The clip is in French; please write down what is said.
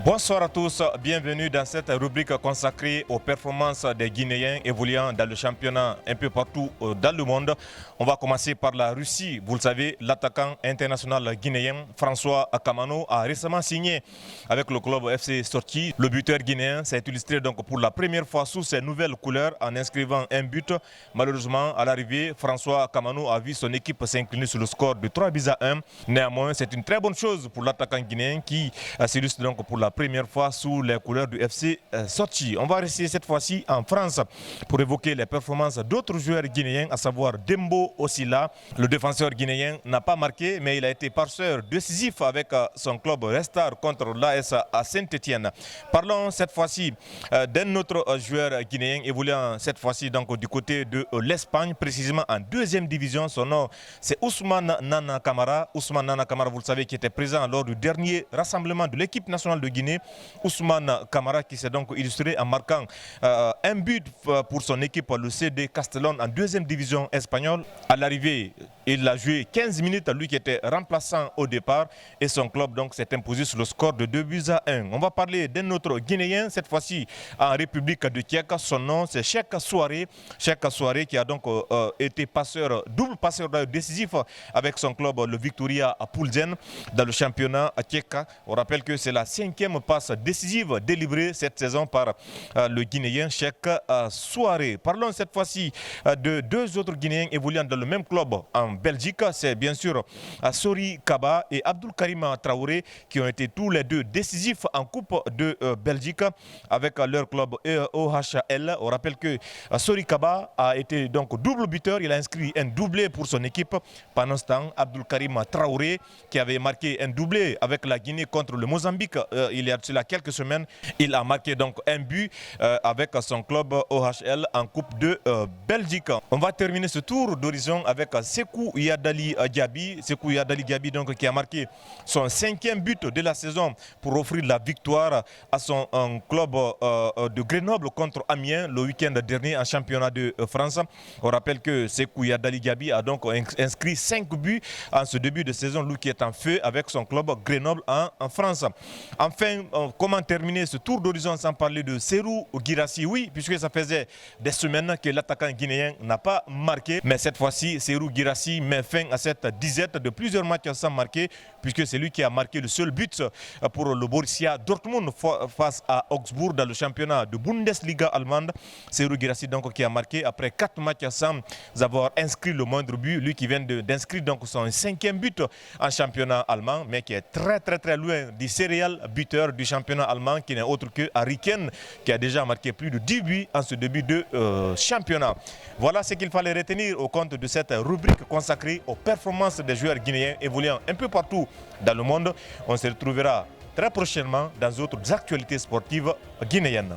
Bonsoir à tous, bienvenue dans cette rubrique consacrée aux performances des Guinéens évoluant dans le championnat un peu partout dans le monde. On va commencer par la Russie. Vous le savez, l'attaquant international guinéen François Kamano a récemment signé avec le club FC Sorti. Le buteur guinéen s'est illustré donc pour la première fois sous ses nouvelles couleurs en inscrivant un but. Malheureusement, à l'arrivée, François Kamano a vu son équipe s'incliner sur le score de 3-1. Néanmoins, c'est une très bonne chose pour l'attaquant guinéen qui s'illustre donc pour la première fois sous les couleurs du FC Sorti. On va rester cette fois-ci en France pour évoquer les performances d'autres joueurs guinéens, à savoir Dembo Osila. Le défenseur guinéen n'a pas marqué, mais il a été passeur décisif avec son club Restar contre l'AS à Saint-Etienne. Parlons cette fois-ci d'un autre joueur guinéen évoluant cette fois-ci donc du côté de l'Espagne, précisément en deuxième division. Son nom, c'est Ousmane Nana Camara. Ousmane Nana Camara, vous le savez, qui était présent lors du dernier rassemblement de l'équipe nationale de Guinée. Ousmane Camara qui s'est donc illustré en marquant un but pour son équipe, le CD Castellón, en deuxième division espagnole. À l'arrivée, il a joué 15 minutes, lui qui était remplaçant au départ, et son club donc s'est imposé sur le score de 2-1. On va parler d'un autre Guinéen, cette fois-ci en République de Tchèque. Son nom, c'est Cheikh Souaré. Cheikh Souaré qui a donc été double passeur décisif avec son club, le Victoria à Poulsen, dans le championnat tchèque. On rappelle que c'est la 5e passe décisive délivrée cette saison par le Guinéen Cheikh Souaré. Parlons cette fois-ci de deux autres Guinéens évoluant dans le même club en Belgique. C'est bien sûr Sori Kaba et Abdul Karim Traoré qui ont été tous les deux décisifs en Coupe de Belgique avec leur club OHL. On rappelle que Sori Kaba a été donc double buteur. Il a inscrit un doublé pour son équipe. Pendant ce temps, Abdul Karim Traoré, qui avait marqué un doublé avec la Guinée contre le Mozambique il y a quelques semaines, il a marqué donc un but avec son club OHL en Coupe de Belgique. On va terminer ce tour d'horizon avec Sekou Yadali Diaby. Sekou Yadali Diaby donc, qui a marqué son 5e but de la saison pour offrir la victoire à son club de Grenoble contre Amiens le week-end dernier en championnat de France. On rappelle que Sekou Yadali Diaby a donc inscrit 5 buts en ce début de saison, lui qui est en feu avec son club Grenoble en France. Enfin, comment terminer ce tour d'horizon sans parler de Serhou Guirassy? Oui, puisque ça faisait des semaines que l'attaquant guinéen n'a pas marqué. Mais cette fois-ci, Serhou Guirassy met fin à cette disette de plusieurs matchs sans marquer, puisque c'est lui qui a marqué le seul but pour le Borussia Dortmund face à Augsbourg dans le championnat de Bundesliga allemande. Serhou Guirassy donc qui a marqué après 4 matchs sans avoir inscrit le moindre but. Lui qui vient d'inscrire donc son 5e but en championnat allemand, mais qui est très loin du serial buteur du championnat allemand, qui n'est autre que Harry Kane, qui a déjà marqué plus de 10 buts en ce début de championnat. Voilà ce qu'il fallait retenir au compte de cette rubrique consacrée aux performances des joueurs guinéens évoluant un peu partout dans le monde. On se retrouvera très prochainement dans d'autres actualités sportives guinéennes.